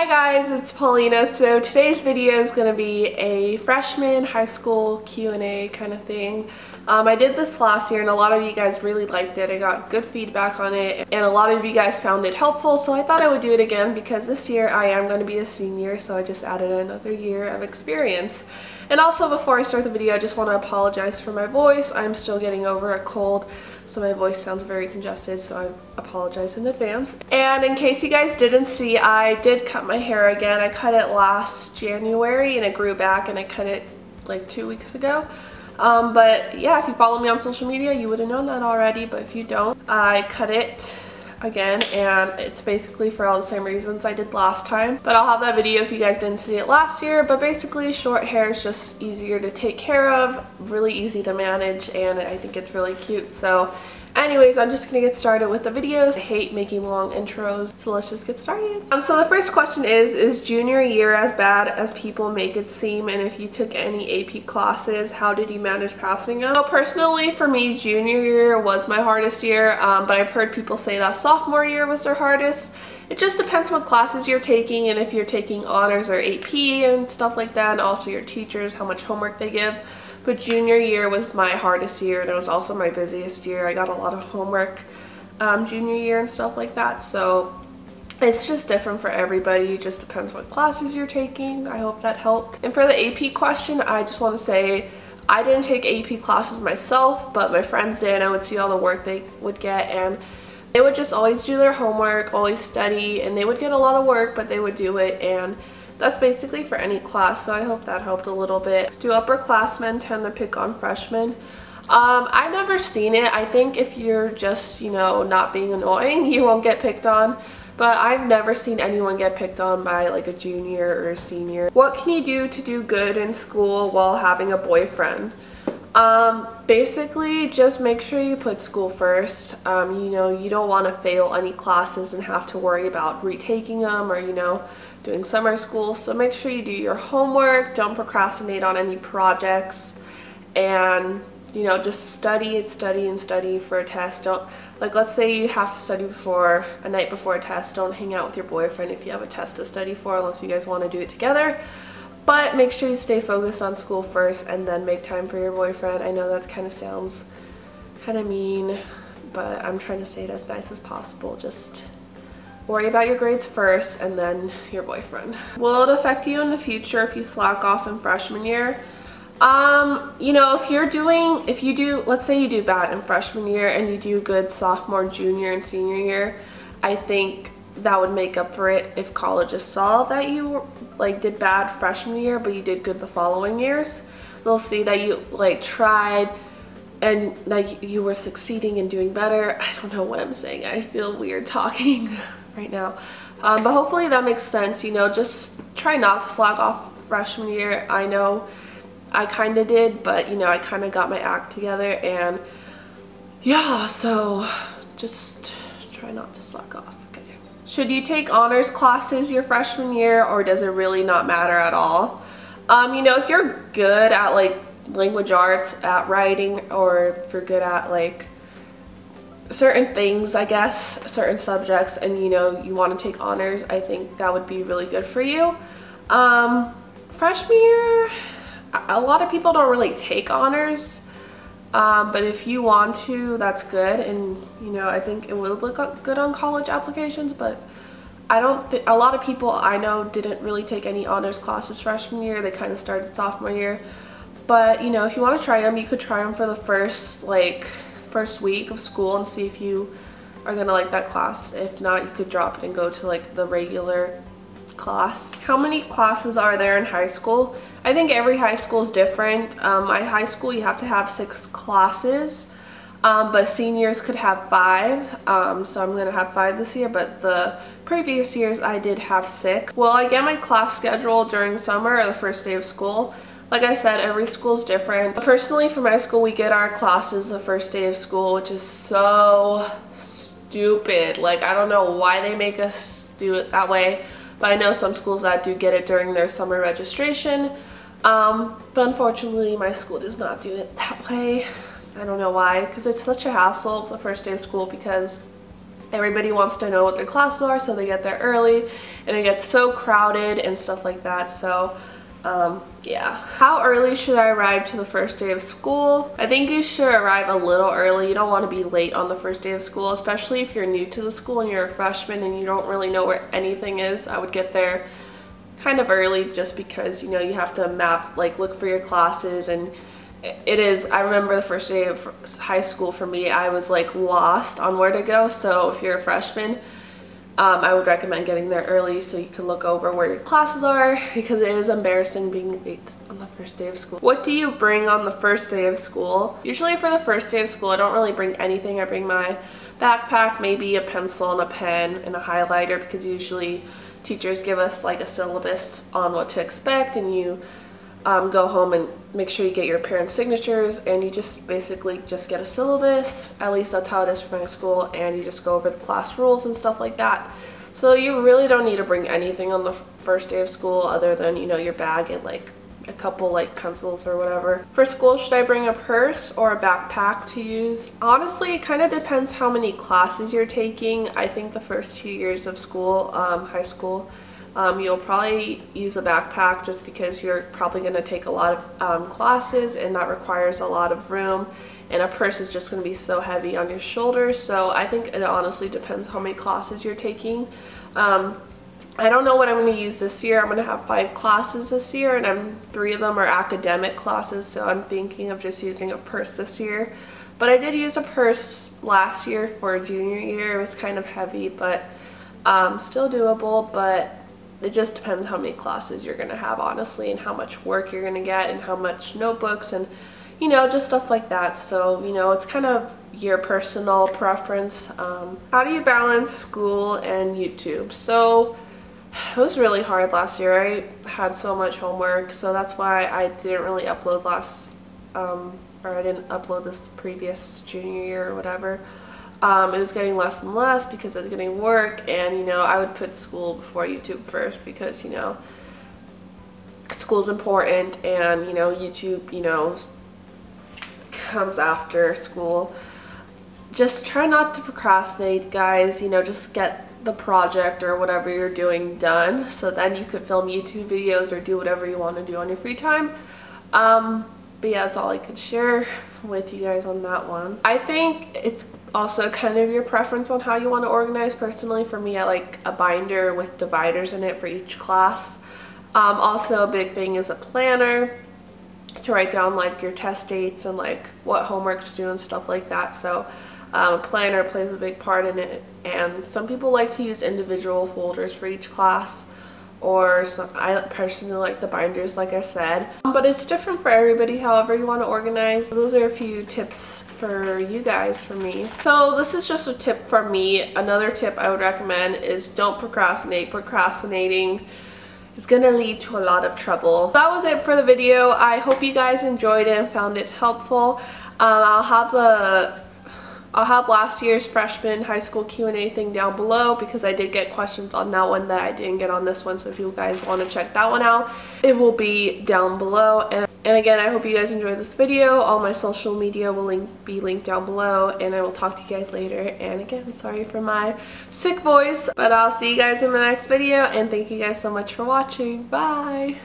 Hi guys, it's Paulina. So today's video is going to be a freshman high school Q&A kind of thing. I did this last year and a lot of you guys really liked it. I got good feedback on it and a lot of you guys found it helpful, so I thought I would do it again because this year I am going to be a senior, so I just added another year of experience. And also, before I start the video, I just want to apologize for my voice. I'm still getting over a cold, so my voice sounds very congested, so I apologize in advance. And in case you guys didn't see, I did cut my hair again. I cut it last January and it grew back, and I cut it like 2 weeks ago. But yeah, if you follow me on social media, you would have known that already, but if you don't, I cut it again, and it's basically for all the same reasons I did last time, but I'll have that video if you guys didn't see it last year. But basically, short hair is just easier to take care of, really easy to manage, and I think it's really cute. So anyways, I'm just gonna get started with the videos. I hate making long intros, so let's just get started. So the first question is junior year as bad as people make it seem? And if you took any AP classes, how did you manage passing them? So personally, for me, junior year was my hardest year, but I've heard people say that sophomore year was their hardest. It just depends what classes you're taking and if you're taking honors or AP and stuff like that, and also your teachers, how much homework they give. But junior year was my hardest year, and it was also my busiest year. I got a lot of homework junior year and stuff like that, so it's just different for everybody. It just depends what classes you're taking. I hope that helped. And for the AP question, I just want to say I didn't take AP classes myself, but my friends did, and I would see all the work they would get, and they would just always do their homework, always study, and they would get a lot of work, but they would do it. And that's basically for any class, so I hope that helped a little bit. Do upperclassmen tend to pick on freshmen? I've never seen it. I think if you're just, you know, not being annoying, you won't get picked on. But I've never seen anyone get picked on by like a junior or a senior. What can you do to do good in school while having a boyfriend? Basically, just make sure you put school first. You know, you don't want to fail any classes and have to worry about retaking them or, you know, doing summer school. So make sure you do your homework, don't procrastinate on any projects, and, you know, just study for a test. Don't, like, let's say you have to study before a night before a test, don't hang out with your boyfriend if you have a test to study for, unless you guys want to do it together. But make sure you stay focused on school first and then make time for your boyfriend. I know that kind of sounds kind of mean, but I'm trying to say it as nice as possible. Just worry about your grades first and then your boyfriend. Will it affect you in the future if you slack off in freshman year? You know, if you do, let's say you do bad in freshman year and you do good sophomore, junior, and senior year, I think that would make up for it if colleges saw that you like did bad freshman year but you did good the following years. They'll see that you like tried and like you were succeeding and doing better. I don't know what I'm saying. I feel weird talking right now, but hopefully that makes sense. You know, just try not to slack off freshman year. I know I kind of did, but you know, I kind of got my act together, and yeah, so just try not to slack off. Okay. Should you take honors classes your freshman year, or does it really not matter at all? You know, if you're good at like language arts, at writing, or if you're good at like certain things, I guess, certain subjects, and you know, you want to take honors, I think that would be really good for you. Freshman year, a lot of people don't really take honors. But if you want to, that's good, and you know, I think it would look good on college applications. But I don't think a lot of people I know didn't really take any honors classes freshman year. They kind of started sophomore year. But you know, if you want to try them, you could try them for the first week of school and see if you are gonna like that class. If not, you could drop it and go to like the regular class. How many classes are there in high school? I think every high school is different. My high school, you have to have 6 classes, but seniors could have 5. So I'm gonna have 5 this year, but the previous years I did have 6. Well, I get my class schedule during summer or the first day of school. Like I said, every school is different. Personally, for my school, we get our classes the first day of school, which is so stupid. Like, I don't know why they make us do it that way, but I know some schools that do get it during their summer registration. But unfortunately, my school does not do it that way. I don't know why, because it's such a hassle the first day of school, because everybody wants to know what their classes are, so they get there early, and it gets so crowded and stuff like that. So yeah. How early should I arrive to the first day of school? I think you should arrive a little early. You don't want to be late on the first day of school, especially if you're new to the school and you're a freshman and you don't really know where anything is. I would get there kind of early just because, you know, you have to map, like look for your classes, and it is, I remember the first day of high school for me, I was like lost on where to go. So if you're a freshman, I would recommend getting there early so you can look over where your classes are, because it is embarrassing being late on the first day of school. What do you bring on the first day of school? Usually for the first day of school, I don't really bring anything. I bring my backpack, maybe a pencil and a pen and a highlighter, because usually teachers give us like a syllabus on what to expect, and you go home and make sure you get your parents' signatures, and you just basically just get a syllabus. At least that's how it is for my school, and you just go over the class rules and stuff like that. So you really don't need to bring anything on the first day of school other than, you know, your bag and like a couple like pencils or whatever. For school, should I bring a purse or a backpack to use? Honestly, it kind of depends how many classes you're taking. I think the first 2 years of school, high school, you'll probably use a backpack just because you're probably going to take a lot of classes, and that requires a lot of room, and a purse is just going to be so heavy on your shoulders. So I think it honestly depends how many classes you're taking. I don't know what I'm going to use this year. I'm going to have 5 classes this year, and 3 of them are academic classes, so I'm thinking of just using a purse this year. But I did use a purse last year for junior year. It was kind of heavy, but still doable. But it just depends how many classes you're going to have, honestly, and how much work you're going to get, and how much notebooks, and, you know, just stuff like that. So, you know, it's kind of your personal preference. How do you balance school and YouTube? So it was really hard last year. I had so much homework, so that's why I didn't really upload I didn't upload this previous junior year or whatever. It was getting less and less because I was getting work, and, you know, I would put school before YouTube first because, you know, school's important, and, you know, YouTube, you know, comes after school. Just try not to procrastinate, guys. You know, just get the project or whatever you're doing done, so then you could film YouTube videos or do whatever you want to do on your free time. But yeah, that's all I could share with you guys on that one. I think it's also kind of your preference on how you want to organize. Personally, for me, I like a binder with dividers in it for each class. Also, a big thing is a planner to write down like your test dates and like what homework's due and stuff like that. So a planner plays a big part in it, and some people like to use individual folders for each class, or I personally like the binders, like I said. But it's different for everybody, however you want to organize. Those are a few tips for you guys, for me. So this is just a tip for me. Another tip I would recommend is don't procrastinate. Procrastinating is going to lead to a lot of trouble. That was it for the video. I hope you guys enjoyed it and found it helpful. I'll have last year's freshman high school Q&A thing down below, because I did get questions on that one that I didn't get on this one. So if you guys want to check that one out, it will be down below. And again, I hope you guys enjoyed this video. All my social media will be linked down below, and I will talk to you guys later. And again, sorry for my sick voice, but I'll see you guys in the next video, and thank you guys so much for watching. Bye!